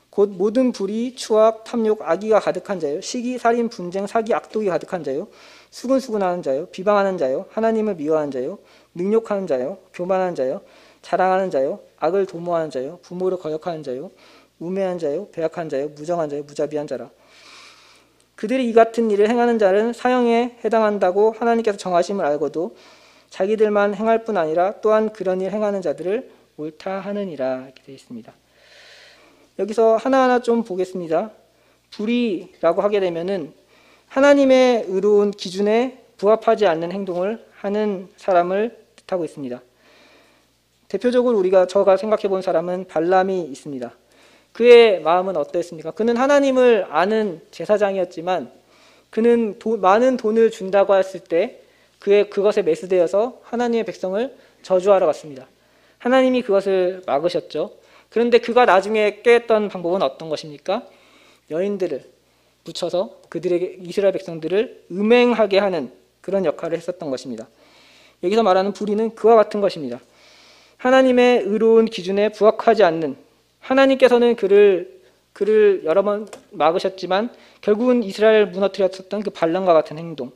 A: 곧 모든 불의, 추악, 탐욕, 악의가 가득한 자요 시기, 살인, 분쟁, 사기, 악독이 가득한 자요 수근수근하는 자요 비방하는 자요 하나님을 미워하는 자요 능욕하는 자요 교만하는 자요 자랑하는 자요 악을 도모하는 자요 부모를 거역하는 자요 우매한 자요 배약한 자요 무정한 자요 무자비한 자라. 그들이 이 같은 일을 행하는 자는 사형에 해당한다고 하나님께서 정하심을 알고도 자기들만 행할 뿐 아니라 또한 그런 일 행하는 자들을 옳다 하느니라 이렇게 되어 있습니다. 여기서 하나하나 좀 보겠습니다. 불의라고 하게 되면은 하나님의 의로운 기준에 부합하지 않는 행동을 하는 사람을 뜻하고 있습니다. 대표적으로 제가 생각해 본 사람은 발람이 있습니다. 그의 마음은 어땠습니까? 그는 하나님을 아는 제사장이었지만 그는 많은 돈을 준다고 했을 때 그것에 매수되어서 하나님의 백성을 저주하러 갔습니다. 하나님이 그것을 막으셨죠. 그런데 그가 나중에 꾀했던 방법은 어떤 것입니까? 여인들을 붙여서 그들에게 이스라엘 백성들을 음행하게 하는 그런 역할을 했었던 것입니다. 여기서 말하는 불의는 그와 같은 것입니다. 하나님의 의로운 기준에 부합하지 않는, 하나님께서는 그를 여러 번 막으셨지만 결국은 이스라엘을 무너뜨렸었던 그 발람과 같은 행동.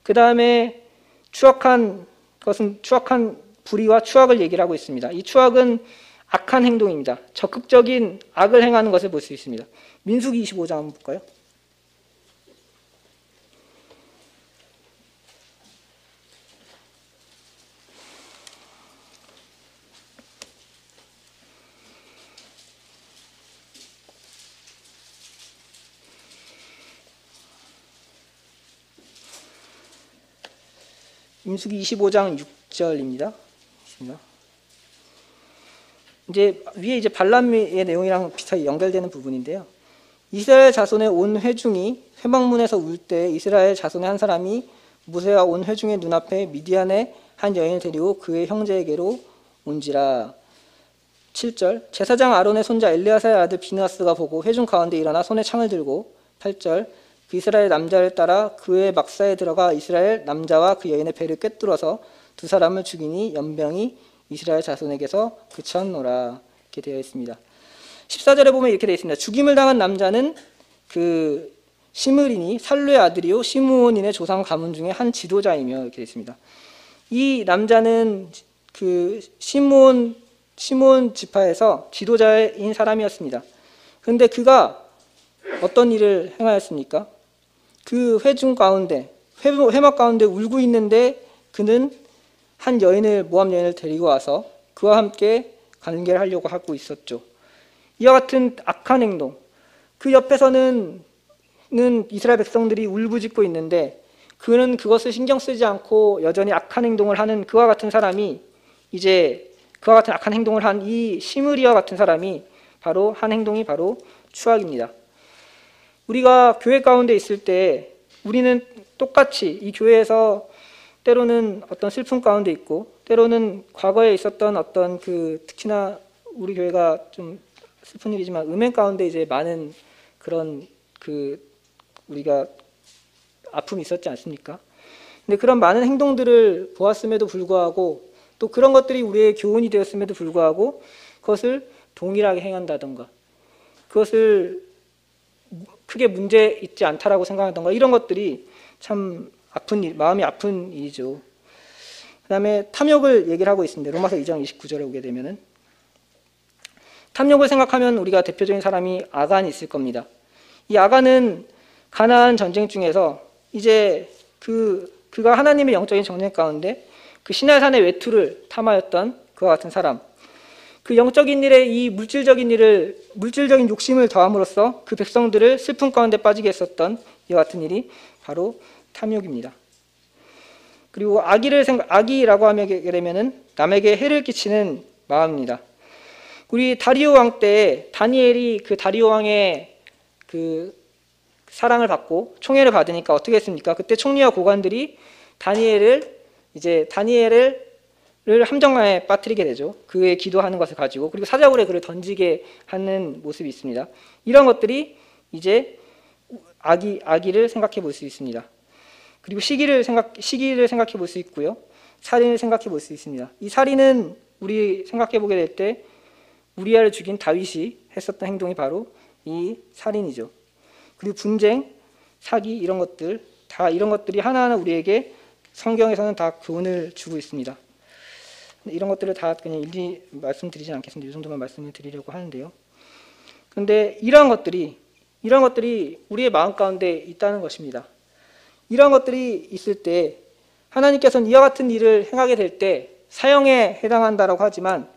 A: 그 다음에 추악한 것은 추악한 불의와 추악을 얘기를 하고 있습니다. 이 추악은 악한 행동입니다. 적극적인 악을 행하는 것을 볼 수 있습니다. 민수기 25장 한번 볼까요? 민수기 25장 6절입니다. 이제 위에 이제 발람의 내용이랑 비슷하게 연결되는 부분인데요. 이스라엘 자손의 온 회중이 회막문에서 울 때 이스라엘 자손의 한 사람이 모세와 온 회중의 눈앞에 미디안의 한 여인을 데리고 그의 형제에게로 온지라. 7절 제사장 아론의 손자 엘리야사의 아들 비느하스가 보고 회중 가운데 일어나 손에 창을 들고. 8절 그 이스라엘 남자를 따라 그의 막사에 들어가 이스라엘 남자와 그 여인의 배를 꿰뚫어서 두 사람을 죽이니 연병이 이스라엘 자손에게서 그쳤노라. 이렇게 되어 있습니다. 14절에 보면 이렇게 되어 있습니다. 죽임을 당한 남자는 그 시므리니 살루의 아들이요 시므온인의 조상 가문 중에 한 지도자이며 이렇게 되어 있습니다. 이 남자는 그 시므온 지파에서 지도자인 사람이었습니다. 그런데 그가 어떤 일을 행하였습니까? 그 회중 가운데 회막 가운데 울고 있는데 그는 한 여인을 모함 여인을 데리고 와서 그와 함께 관계를 하려고 하고 있었죠. 이와 같은 악한 행동. 그 옆에서는 이스라엘 백성들이 울부짖고 있는데 그는 그것을 신경 쓰지 않고 여전히 악한 행동을 하는 그와 같은 사람이 이제 그와 같은 악한 행동을 한 이 시므리와 같은 사람이 바로 한 행동이 바로 추악입니다. 우리가 교회 가운데 있을 때 우리는 똑같이 이 교회에서 때로는 어떤 슬픔 가운데 있고 때로는 과거에 있었던 어떤 그 특히나 우리 교회가 좀 슬픈 일이지만 음행 가운데 이제 많은 그런 그 우리가 아픔이 있었지 않습니까? 근데 그런 많은 행동들을 보았음에도 불구하고 또 그런 것들이 우리의 교훈이 되었음에도 불구하고 그것을 동일하게 행한다던가 그것을 크게 문제 있지 않다라고 생각하던가 이런 것들이 참 아픈 일, 마음이 아픈 일이죠. 그 다음에 탐욕을 얘기를 하고 있습니다. 로마서 2장 29절에 오게 되면은 탐욕을 생각하면 우리가 대표적인 사람이 아간이 있을 겁니다. 이 아간은 가나안 전쟁 중에서 이제 그가 하나님의 영적인 정령 가운데 그 시내산의 외투를 탐하였던 그와 같은 사람. 그 영적인 일에 이 물질적인 욕심을 더함으로써 그 백성들을 슬픔 가운데 빠지게 했었던 이와 같은 일이 바로 탐욕입니다. 그리고 악이라고 하게 되면은 남에게 해를 끼치는 마음입니다. 우리 다리오 왕 때 다니엘이 그 다리오 왕의 그 사랑을 받고 총애를 받으니까 어떻게 했습니까? 그때 총리와 고관들이 다니엘을 함정강에 빠뜨리게 되죠. 그의 기도하는 것을 가지고 그리고 사자굴에 그를 던지게 하는 모습이 있습니다. 이런 것들이 이제 악의를 생각해 볼 수 있습니다. 그리고 시기를 생각해 볼 수 있고요. 살인을 생각해 볼 수 있습니다. 이 살인은 우리 생각해 보게 될 때 우리아를 죽인 다윗이 했었던 행동이 바로 이 살인이죠. 그리고 분쟁, 사기 이런 것들이 하나하나 우리에게 성경에서는 다 교훈을 주고 있습니다. 이런 것들을 다 그냥 일일이 말씀드리진 않겠습니다. 이 정도만 말씀을 드리려고 하는데요. 그런데 이러한 것들이 우리의 마음 가운데 있다는 것입니다. 이러한 것들이 있을 때 하나님께서는 이와 같은 일을 행하게 될 때 사형에 해당한다라고 하지만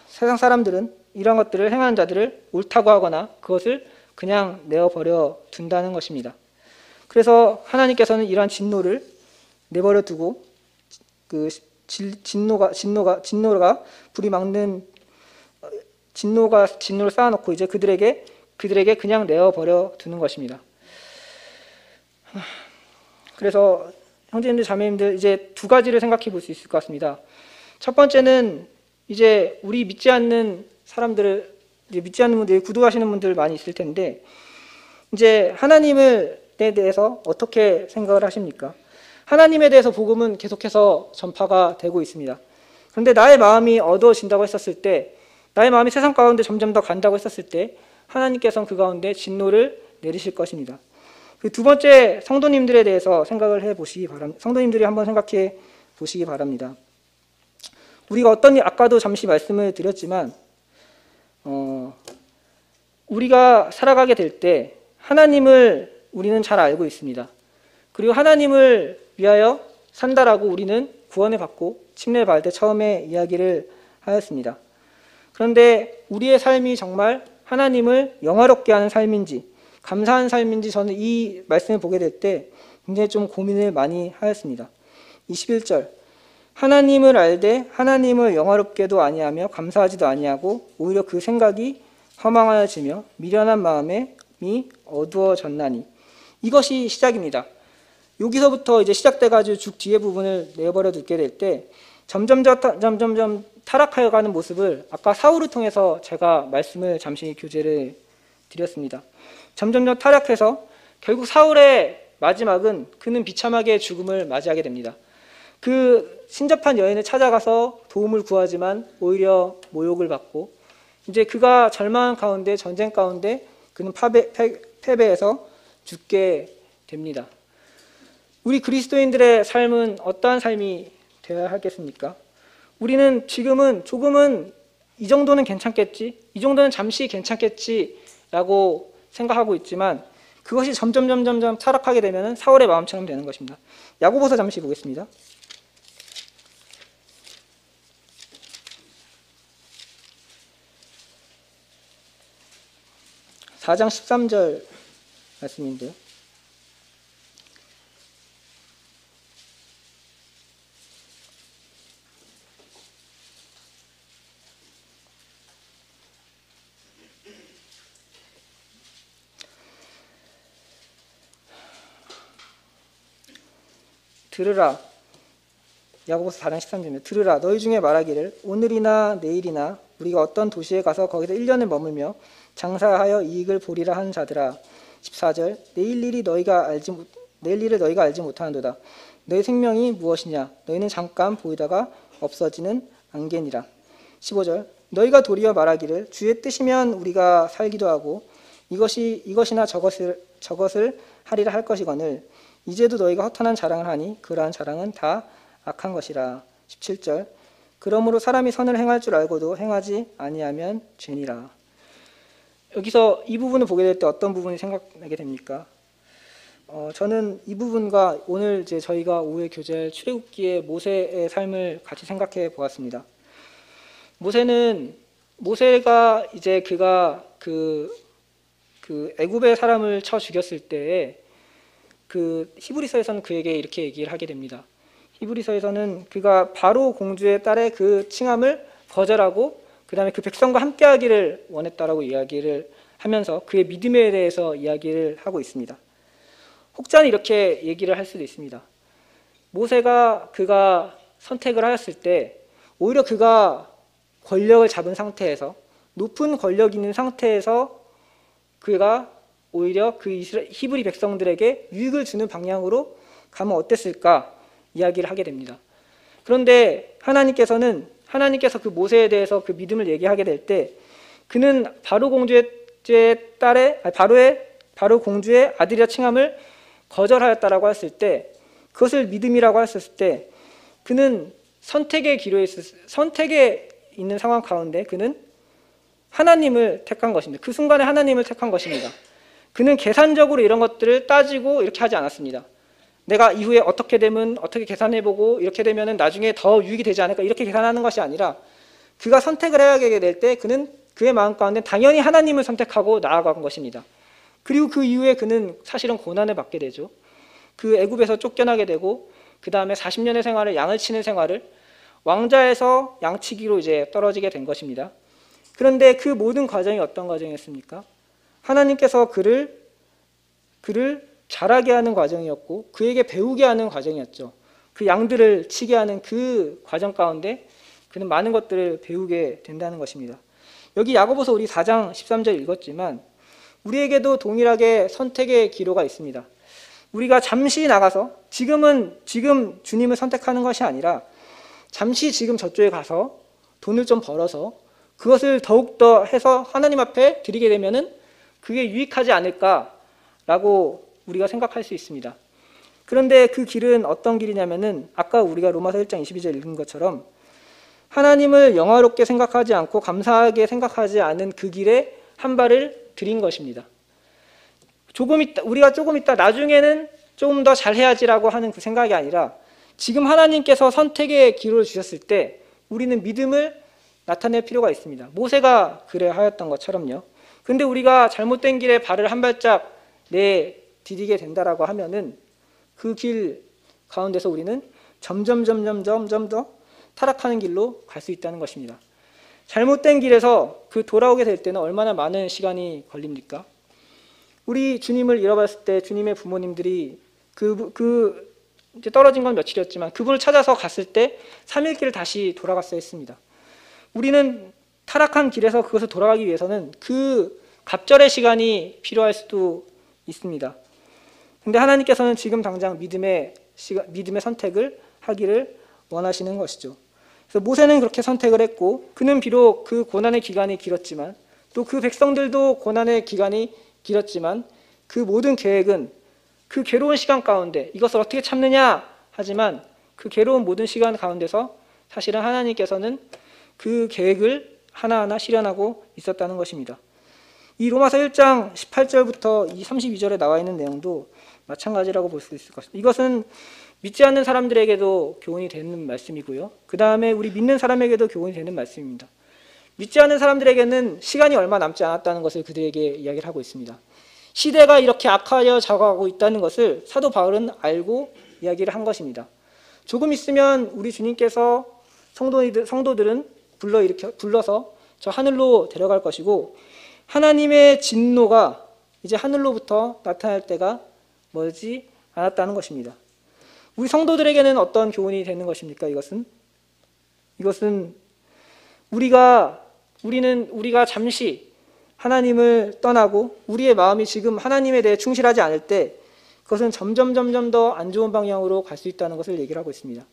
A: 세상 사람들은 이러한 것들을 행하는 자들을 옳다고 하거나 그것을 그냥 내어버려 둔다는 것입니다. 그래서 하나님께서는 이러한 진노를 내버려 두고 그 진노가 불이 막는 진노를 쌓아놓고 이제 그들에게 그냥 내어버려 두는 것입니다. 그래서 형제님들 자매님들 이제 두 가지를 생각해 볼 수 있을 것 같습니다. 첫 번째는 이제 우리 믿지 않는 사람들을 믿지 않는 분들 구도하시는 분들 많이 있을 텐데 이제 하나님을 대해서 어떻게 생각을 하십니까? 하나님에 대해서 복음은 계속해서 전파가 되고 있습니다. 그런데 나의 마음이 어두워진다고 했었을 때, 나의 마음이 세상 가운데 점점 더 간다고 했었을 때 하나님께서는 그 가운데 진노를 내리실 것입니다. 그 두 번째, 성도님들에 대해서 생각을 해보시기 바랍니다. 성도님들이 한번 생각해 보시기 바랍니다. 우리가 아까도 잠시 말씀을 드렸지만 우리가 살아가게 될 때 하나님을 우리는 잘 알고 있습니다. 그리고 하나님을 위하여 산다라고 우리는 구원을 받고 침례를 받을 때 처음에 이야기를 하였습니다. 그런데 우리의 삶이 정말 하나님을 영화롭게 하는 삶인지 감사한 삶인지 저는 이 말씀을 보게 될 때 굉장히 좀 고민을 많이 하였습니다. 21절, 하나님을 알되 하나님을 영화롭게도 아니하며 감사하지도 아니하고 오히려 그 생각이 허망하여지며 미련한 마음이 어두워졌나니. 이것이 시작입니다. 여기서부터 이제 시작돼가지고 쭉 뒤에 부분을 내버려 두게 될 때 점점 타락하여가는 모습을 아까 사울을 통해서 제가 말씀을 잠시 교제를 드렸습니다. 점점 타락해서 결국 사울의 마지막은 그는 비참하게 죽음을 맞이하게 됩니다. 그 신접한 여인을 찾아가서 도움을 구하지만 오히려 모욕을 받고 이제 그가 절망한 가운데 전쟁 가운데 그는 패배해서 죽게 됩니다. 우리 그리스도인들의 삶은 어떠한 삶이 되어야 하겠습니까? 우리는 지금은 조금은 이 정도는 괜찮겠지, 이 정도는 잠시 괜찮겠지라고 생각하고 있지만 그것이 점점 타락하게 되면 사울의 마음처럼 되는 것입니다. 야고보서 잠시 보겠습니다. 4장 13절 말씀인데요. 들으라. 야고보서 4장 13절입니다. 들으라. 너희 중에 말하기를 오늘이나 내일이나 우리가 어떤 도시에 가서 거기서 1년을 머물며 장사하여 이익을 보리라 하는 자들아. 14절. 내일 일을 너희가 알지 못하는도다. 너희 생명이 무엇이냐? 너희는 잠깐 보이다가 없어지는 안개니라. 15절. 너희가 도리어 말하기를 주의 뜻이면 우리가 살기도 하고 이것이나 저것을 하리라 할 것이거늘 이제도 너희가 허탄한 자랑을 하니 그러한 자랑은 다 악한 것이라. 17절. 그러므로 사람이 선을 행할 줄 알고도 행하지 아니하면 죄니라. 여기서 이 부분을 보게 될 때 어떤 부분이 생각나게 됩니까? 저는 이 부분과 오늘 이제 저희가 오후에 교제할 출애굽기의 모세의 삶을 같이 생각해 보았습니다. 모세가 이제 그가 그 애굽의 사람을 쳐 죽였을 때에 그 히브리서에서는 그에게 이렇게 얘기를 하게 됩니다. 히브리서에서는 그가 바로 공주의 딸의 그 칭함을 거절하고 그 다음에 그 백성과 함께하기를 원했다라고 이야기를 하면서 그의 믿음에 대해서 이야기를 하고 있습니다. 혹자는 이렇게 얘기를 할 수도 있습니다. 그가 선택을 하였을 때 오히려 그가 권력을 잡은 상태에서 높은 권력이 있는 상태에서 그가 오히려 그 히브리 백성들에게 유익을 주는 방향으로 가면 어땠을까 이야기를 하게 됩니다. 그런데 하나님께서 그 모세에 대해서 그 믿음을 얘기하게 될 때 그는 바로 공주의 아들이라 칭함을 거절하였다라고 했을 때 그것을 믿음이라고 했을 때 그는 선택에 있는 상황 가운데 그는 하나님을 택한 것입니다. 그 순간에 하나님을 택한 것입니다. 그는 계산적으로 이런 것들을 따지고 이렇게 하지 않았습니다. 내가 이후에 어떻게 되면 어떻게 계산해보고 이렇게 되면 나중에 더 유익이 되지 않을까 이렇게 계산하는 것이 아니라 그가 선택을 해야 될 때 그는 그의 마음 가운데 당연히 하나님을 선택하고 나아간 것입니다. 그리고 그 이후에 그는 사실은 고난을 받게 되죠. 그 애굽에서 쫓겨나게 되고 그 다음에 40년의 생활을 양을 치는 생활을 왕자에서 양치기로 이제 떨어지게 된 것입니다. 그런데 그 모든 과정이 어떤 과정이었습니까? 하나님께서 그를 자라게 하는 과정이었고 그에게 배우게 하는 과정이었죠. 그 양들을 치게 하는 그 과정 가운데 그는 많은 것들을 배우게 된다는 것입니다. 여기 야고보서 우리 4장 13절 읽었지만 우리에게도 동일하게 선택의 기로가 있습니다. 우리가 잠시 나가서 지금 주님을 선택하는 것이 아니라 잠시 지금 저쪽에 가서 돈을 좀 벌어서 그것을 더욱더 해서 하나님 앞에 드리게 되면은 그게 유익하지 않을까라고 우리가 생각할 수 있습니다. 그런데 그 길은 어떤 길이냐면은 아까 우리가 로마서 1장 22절 읽은 것처럼 하나님을 영화롭게 생각하지 않고 감사하게 생각하지 않은 그 길에 한 발을 들인 것입니다. 우리가 조금 있다 나중에는 조금 더 잘해야지라고 하는 그 생각이 아니라 지금 하나님께서 선택의 기로를 주셨을 때 우리는 믿음을 나타낼 필요가 있습니다. 모세가 그래 하였던 것처럼요. 근데 우리가 잘못된 길에 발을 한 발짝 내디디게 된다라고 하면은 그 길 가운데서 우리는 점점 더 타락하는 길로 갈 수 있다는 것입니다. 잘못된 길에서 그 돌아오게 될 때는 얼마나 많은 시간이 걸립니까? 우리 주님을 잃어버렸을 때 주님의 부모님들이 이제 떨어진 건 며칠이었지만 그분을 찾아서 갔을 때 3일 길을 다시 돌아갔어야 했습니다. 우리는 타락한 길에서 그것을 돌아가기 위해서는 그 갑절의 시간이 필요할 수도 있습니다. 근데 하나님께서는 지금 당장 믿음의 선택을 하기를 원하시는 것이죠. 그래서 모세는 그렇게 선택을 했고 그는 비록 그 고난의 기간이 길었지만 또 그 백성들도 고난의 기간이 길었지만 그 모든 계획은 그 괴로운 시간 가운데 이것을 어떻게 참느냐 하지만 그 괴로운 모든 시간 가운데서 사실은 하나님께서는 그 계획을 하나하나 실현하고 있었다는 것입니다. 이 로마서 1장 18절부터 이 32절에 나와 있는 내용도 마찬가지라고 볼 수 있을 것입니다. 이것은 믿지 않는 사람들에게도 교훈이 되는 말씀이고요. 그 다음에 우리 믿는 사람에게도 교훈이 되는 말씀입니다. 믿지 않는 사람들에게는 시간이 얼마 남지 않았다는 것을 그들에게 이야기를 하고 있습니다. 시대가 이렇게 악하여 작아가고 있다는 것을 사도 바울은 알고 이야기를 한 것입니다. 조금 있으면 우리 주님께서 성도들은 불러서 저 하늘로 데려갈 것이고 하나님의 진노가 이제 하늘로부터 나타날 때가 멀지 않았다는 것입니다. 우리 성도들에게는 어떤 교훈이 되는 것입니까? 이것은 우리가 잠시 하나님을 떠나고 우리의 마음이 지금 하나님에 대해 충실하지 않을 때 그것은 점점 더 안 좋은 방향으로 갈 수 있다는 것을 얘기를 하고 있습니다.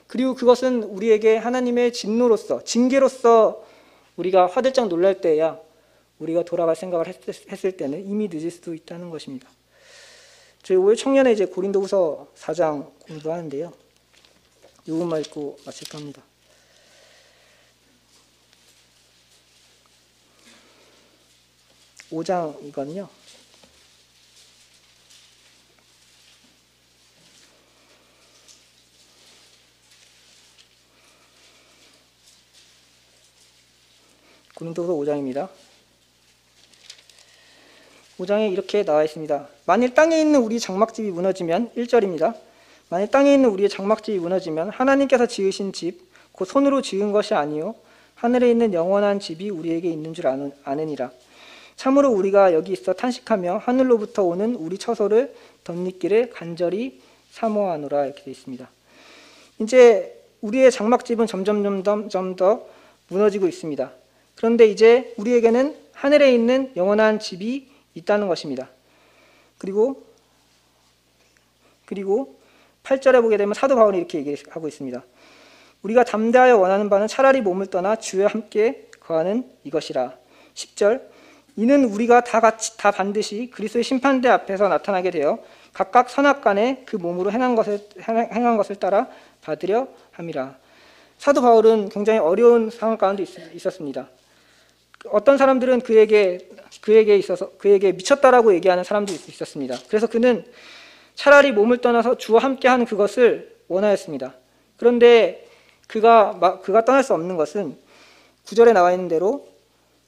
A: 그리고 그것은 우리에게 하나님의 진노로서 징계로서 우리가 화들짝 놀랄 때야 우리가 돌아갈 생각을 했을 때는 이미 늦을 수도 있다는 것입니다. 저희 5월 청년에 이제 고린도후서 4장 공부하는데요. 이 부분만 읽고 마칠까 합니다. (5장이거든요) 고린도후서 5장입니다. 5장에 이렇게 나와 있습니다. 만일 땅에 있는 우리 장막집이 무너지면 1절입니다. 만일 땅에 있는 우리의 장막집이 무너지면 하나님께서 지으신 집 곧 손으로 지은 것이 아니요 하늘에 있는 영원한 집이 우리에게 있는 줄 아느니라. 참으로 우리가 여기 있어 탄식하며 하늘로부터 오는 우리 처소를 덧입기를 간절히 사모하노라. 이렇게 되어 있습니다. 이제 우리의 장막집은 점점 더 무너지고 있습니다. 그런데 이제 우리에게는 하늘에 있는 영원한 집이 있다는 것입니다. 그리고 8절에 보게 되면 사도 바울이 이렇게 얘기하고 있습니다. 우리가 담대하여 원하는 바는 차라리 몸을 떠나 주와 함께 거하는 이것이라. 10절 이는 우리가 다 반드시 그리스도의 심판대 앞에서 나타나게 되어 각각 선악간에 그 몸으로 행한 것을 따라 받으려 함이라. 사도 바울은 굉장히 어려운 상황 가운데 있었습니다. 어떤 사람들은 그에게 미쳤다라고 얘기하는 사람도 있었습니다. 그래서 그는 차라리 몸을 떠나서 주와 함께하는 그것을 원하였습니다. 그런데 그가 떠날 수 없는 것은 9절에 나와 있는 대로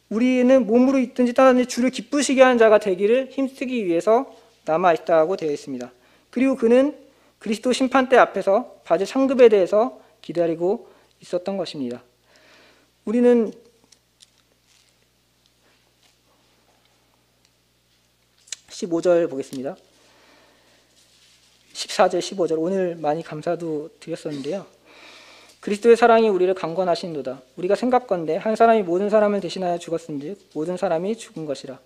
A: 우리는 몸으로 있든지 떠나든지 주를 기쁘시게 하는 자가 되기를 힘쓰기 위해서 남아있다고 되어 있습니다. 그리고 그는 그리스도 심판대 앞에서 받을 상급에 대해서 기다리고 있었던 것입니다. 우리는 15절 보겠습니다. 14절, 15절 오늘 많이 감사도 드렸었는데요. 그리스도의 사랑이 우리를 강권하신도다. 우리가 생각건대 한 사람이 모든 사람을 대신하여 죽었은즉 모든 사람이 죽은 것이라.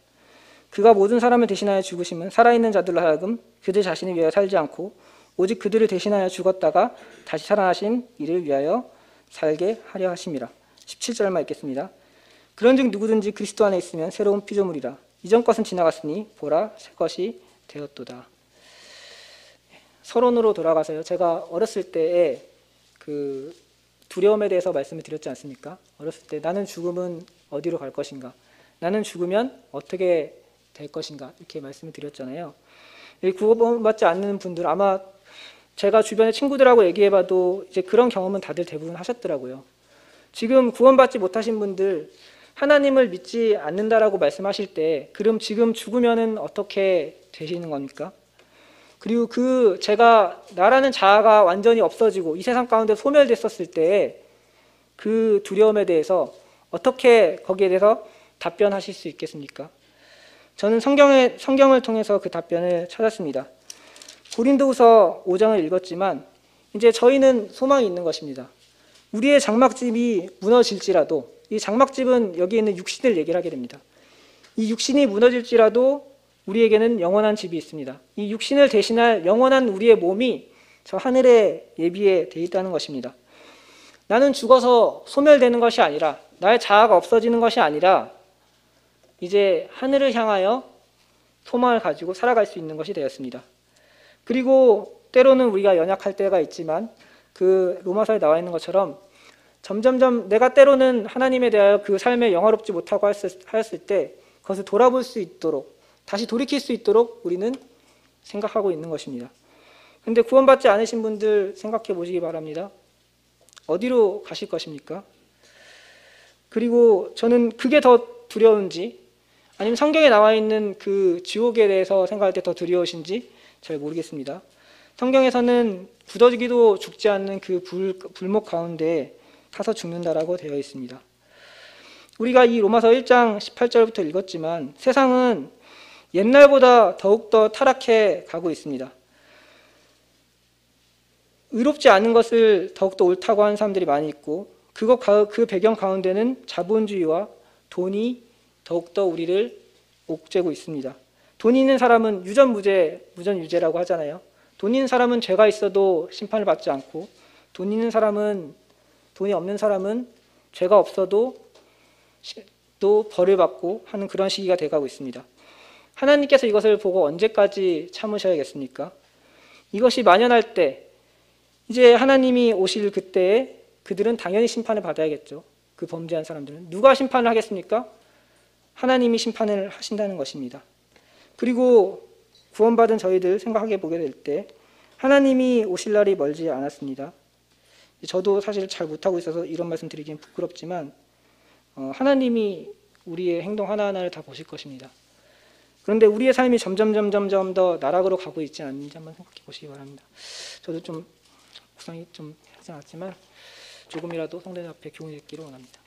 A: 그가 모든 사람을 대신하여 죽으심은 살아있는 자들로 하여금 그들 자신을 위하여 살지 않고 오직 그들을 대신하여 죽었다가 다시 살아나신 이를 위하여 살게 하려 하심이라. 17절만 읽겠습니다. 그런즉 누구든지 그리스도 안에 있으면 새로운 피조물이라. 이전 것은 지나갔으니 보라 새 것이 되었도다. 서론으로 돌아가서요. 제가 어렸을 때에 그 두려움에 대해서 말씀을 드렸지 않습니까? 어렸을 때 나는 죽으면 어디로 갈 것인가? 나는 죽으면 어떻게 될 것인가? 이렇게 말씀을 드렸잖아요. 구원받지 않는 분들 아마 제가 주변에 친구들하고 얘기해봐도 이제 그런 경험은 다들 대부분 하셨더라고요. 지금 구원받지 못하신 분들 하나님을 믿지 않는다라고 말씀하실 때 그럼 지금 죽으면은 어떻게 되시는 겁니까? 그리고 제가 나라는 자아가 완전히 없어지고 이 세상 가운데 소멸됐었을 때 그 두려움에 대해서 어떻게 거기에 대해서 답변하실 수 있겠습니까? 저는 성경을 통해서 그 답변을 찾았습니다. 고린도후서 5장을 읽었지만 이제 저희는 소망이 있는 것입니다. 우리의 장막집이 무너질지라도 이 장막집은 여기 있는 육신을 얘기를 하게 됩니다. 이 육신이 무너질지라도 우리에게는 영원한 집이 있습니다. 이 육신을 대신할 영원한 우리의 몸이 저 하늘에 예비해 돼 있다는 것입니다. 나는 죽어서 소멸되는 것이 아니라 나의 자아가 없어지는 것이 아니라 이제 하늘을 향하여 소망을 가지고 살아갈 수 있는 것이 되었습니다. 그리고 때로는 우리가 연약할 때가 있지만 그 로마서에 나와 있는 것처럼 점점점 내가 때로는 하나님에 대하여 그 삶에 영화롭지 못하고 하였을 때 그것을 돌아볼 수 있도록 다시 돌이킬 수 있도록 우리는 생각하고 있는 것입니다. 그런데 구원받지 않으신 분들 생각해 보시기 바랍니다. 어디로 가실 것입니까? 그리고 저는 그게 더 두려운지 아니면 성경에 나와 있는 그 지옥에 대해서 생각할 때 더 두려우신지 잘 모르겠습니다. 성경에서는 굳어지기도 죽지 않는 그 불목 가운데 타서 죽는다라고 되어 있습니다. 우리가 이 로마서 1장 18절부터 읽었지만 세상은 옛날보다 더욱더 타락해 가고 있습니다. 의롭지 않은 것을 더욱더 옳다고 하는 사람들이 많이 있고 그 배경 가운데는 자본주의와 돈이 더욱더 우리를 옥죄고 있습니다. 돈이 있는 사람은 무전유죄라고 하잖아요. 돈 있는 사람은 죄가 있어도 심판을 받지 않고 돈이 없는 사람은 죄가 없어도 또 벌을 받고 하는 그런 시기가 돼가고 있습니다. 하나님께서 이것을 보고 언제까지 참으셔야겠습니까? 이것이 만연할 때 이제 하나님이 오실 그때에 그들은 당연히 심판을 받아야겠죠. 그 범죄한 사람들은. 누가 심판을 하겠습니까? 하나님이 심판을 하신다는 것입니다. 그리고 구원받은 저희들 생각해 보게 될 때 하나님이 오실 날이 멀지 않았습니다. 저도 사실 잘 못하고 있어서 이런 말씀 드리긴 부끄럽지만 하나님이 우리의 행동 하나하나를 다 보실 것입니다. 그런데 우리의 삶이 점점 더 나락으로 가고 있지 않는지 한번 생각해 보시기 바랍니다. 저도 좀 구성이 좀 하지 않았지만 조금이라도 성도님 앞에 교훈이 됐기를 원합니다.